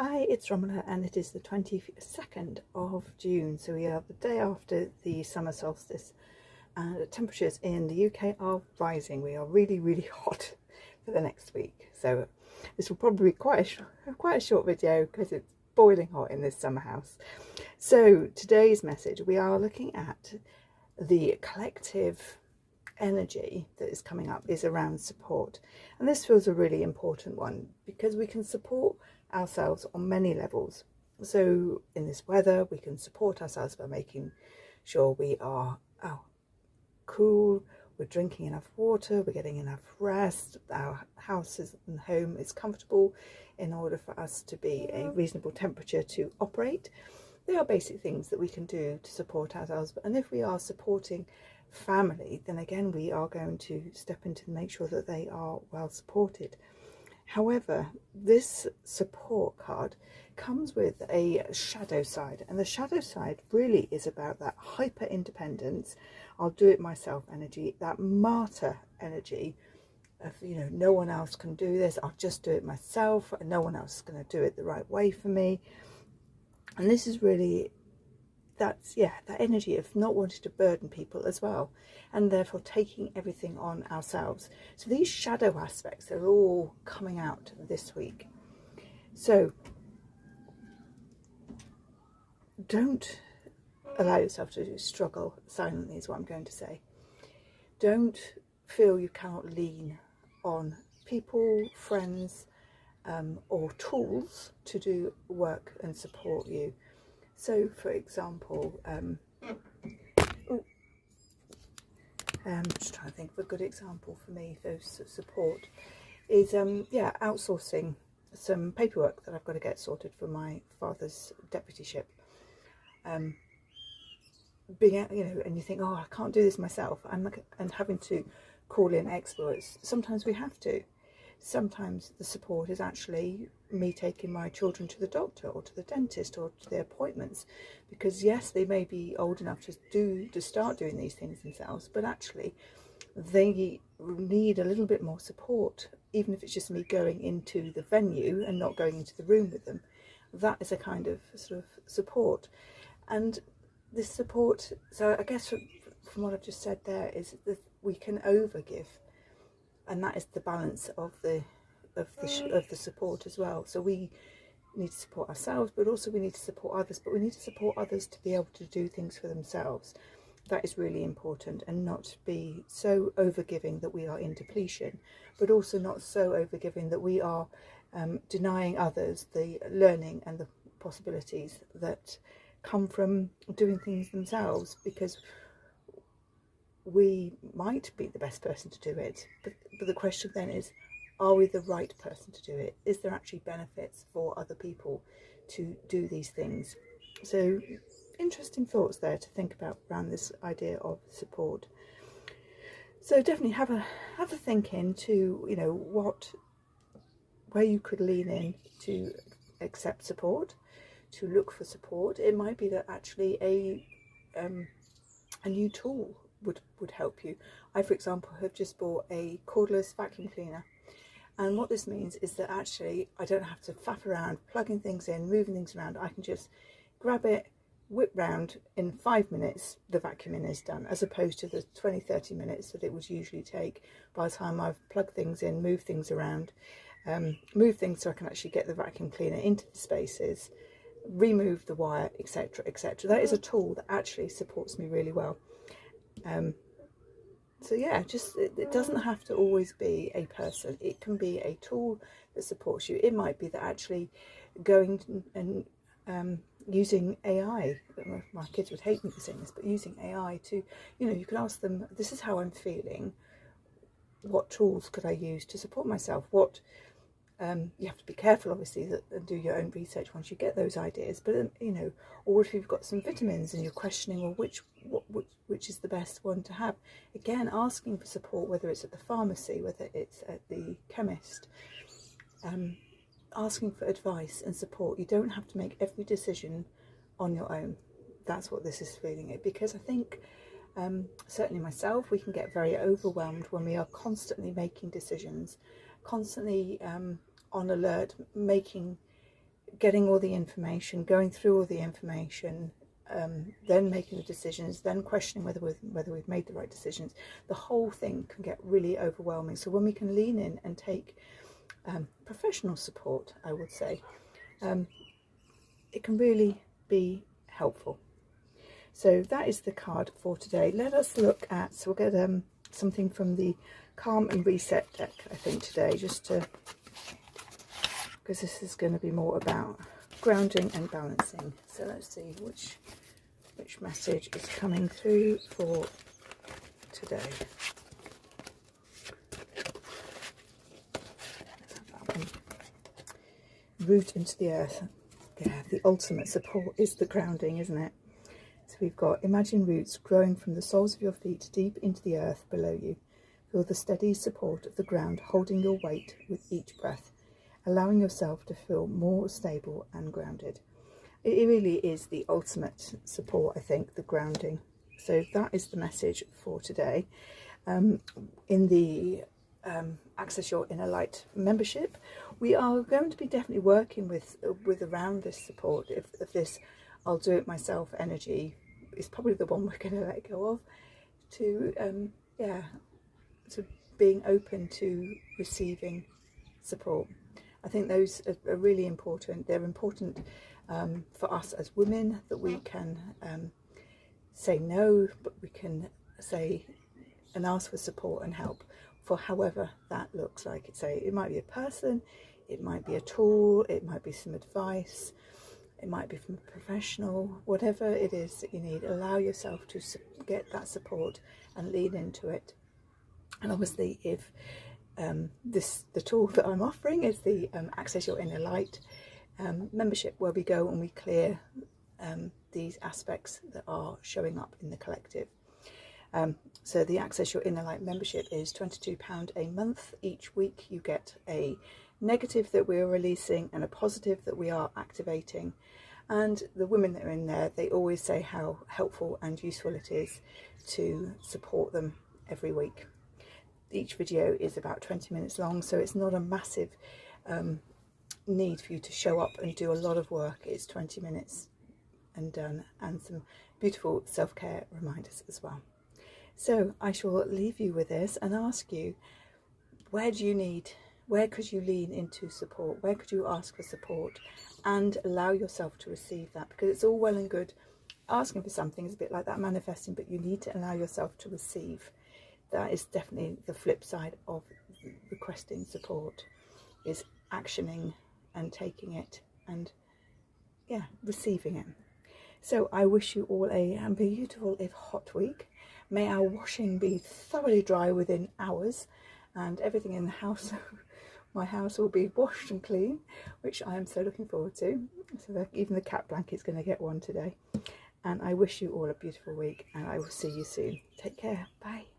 Hi, it's Romola and it is the 22nd of June, so we are the day after the summer solstice and the temperatures in the UK are rising. We are really hot for the next week, so this will probably be quite a short video because it's boiling hot in this summer house. So today's message, we are looking at the collective energy that is coming up is around support, and this feels a really important one because we can support ourselves on many levels. So in this weather we can support ourselves by making sure we are cool, we're drinking enough water, we're getting enough rest, our house and home is comfortable in order for us to be a reasonable temperature to operate. They are basic things that we can do to support ourselves, and if we are supporting family, then again we are going to step into and make sure that they are well supported. However, this support card comes with a shadow side, and the shadow side really is about that hyper independence, I'll do it myself energy, that martyr energy of, no one else can do this, I'll just do it myself, and no one else is going to do it the right way for me. And this is really that energy of not wanting to burden people as well, and therefore taking everything on ourselves. So these shadow aspects are all coming out this week. So don't allow yourself to struggle silently is what I'm going to say. Don't feel you cannot lean on people, friends, or tools to do work and support you. So for example, just trying to think of a good example for me for support is outsourcing some paperwork that I've got to get sorted for my father's deputyship. Being out, and you think, oh, I can't do this myself, and having to call in experts. Sometimes we have to. Sometimes the support is actually me taking my children to the doctor or to the dentist or to their appointments, because yes, they may be old enough to start doing these things themselves, but actually they need a little bit more support, even if it's just me going into the venue and not going into the room with them. That is a kind of sort of support. And this support, so I guess from what I've just said there, is that we can overgive, and that is the balance of the support as well. So we need to support ourselves, but also we need to support others, but we need to support others to be able to do things for themselves. That is really important, and not be so overgiving that we are in depletion, but also not so overgiving that we are denying others the learning and the possibilities that come from doing things themselves, because we might be the best person to do it, but the question then is, are we the right person to do it? Is there actually benefits for other people to do these things? So interesting thoughts there to think about around this idea of support. So definitely have a think into where you could lean in to accept support, to look for support. It might be that actually a new tool would help you. I, for example, have just bought a cordless vacuum cleaner, and what this means is that actually I don't have to faff around plugging things in, moving things around. I can just grab it, whip round, in 5 minutes the vacuuming is done, as opposed to the 20-30 minutes that it would usually take by the time I've plugged things in, moved things around, move things so I can actually get the vacuum cleaner into the spaces, remove the wire, etc, etc. That is a tool that actually supports me really well. So yeah, just it doesn't have to always be a person. It can be a tool that supports you. It might be that actually going and using AI, my kids would hate me for saying this, but using AI to, you can ask them, this is how I'm feeling, what tools could I use to support myself? What you have to be careful, obviously, and do your own research once you get those ideas. But or if you've got some vitamins and you're questioning, well, which is the best one to have? Again, asking for support, whether it's at the pharmacy, whether it's at the chemist, asking for advice and support. You don't have to make every decision on your own. That's what this is feeling it, because I think certainly myself, we can get very overwhelmed when we are constantly making decisions, constantly on alert, making getting all the information, going through all the information, then making the decisions, then questioning whether we've made the right decisions. The whole thing can get really overwhelming. So when we can lean in and take professional support, I would say, it can really be helpful. So that is the card for today. Let us look at, so we'll get something from the Calm and Reset deck, I think, today, just to, because this is going to be more about grounding and balancing. So let's see which message is coming through for today. That one. Root into the earth. Yeah, the ultimate support is the grounding, isn't it? So we've got, imagine roots growing from the soles of your feet deep into the earth below you. Feel the steady support of the ground holding your weight with each breath, allowing yourself to feel more stable and grounded. It really is the ultimate support, I think, the grounding. So that is the message for today. In the Access Your Inner Light membership, we are going to be definitely working with around this support. If this I'll do it myself energy is probably the one we're going to let go of, to to being open to receiving support. I think those are really important. They're important for us as women, that we can say no, but we can say and ask for support and help for however that looks like. It might be a person, it might be a tool, it might be some advice, it might be from a professional, whatever it is that you need. Allow yourself to get that support and lean into it. And obviously, if the tool that I'm offering is the Access Your Inner Light membership, where we go and we clear these aspects that are showing up in the collective. So the Access Your Inner Light membership is £22 a month. Each week you get a negative that we're releasing and a positive that we are activating. And the women that are in there, they always say how helpful and useful it is to support them every week. Each video is about 20 minutes long, so it's not a massive need for you to show up and do a lot of work. It's 20 minutes and done, and some beautiful self-care reminders as well. So I shall leave you with this and ask you, where could you lean into support? Where could you ask for support and allow yourself to receive that? Because it's all well and good asking for something, it's a bit like that manifesting, but you need to allow yourself to receive. That is definitely the flip side of requesting support, is actioning and taking it and receiving it. So I wish you all a beautiful, if hot, week. May our washing be thoroughly dry within hours, and everything in the house, my house, will be washed and clean, which I am so looking forward to. So that even the cat blanket's going to get one today. And I wish you all a beautiful week, and I will see you soon. Take care. Bye.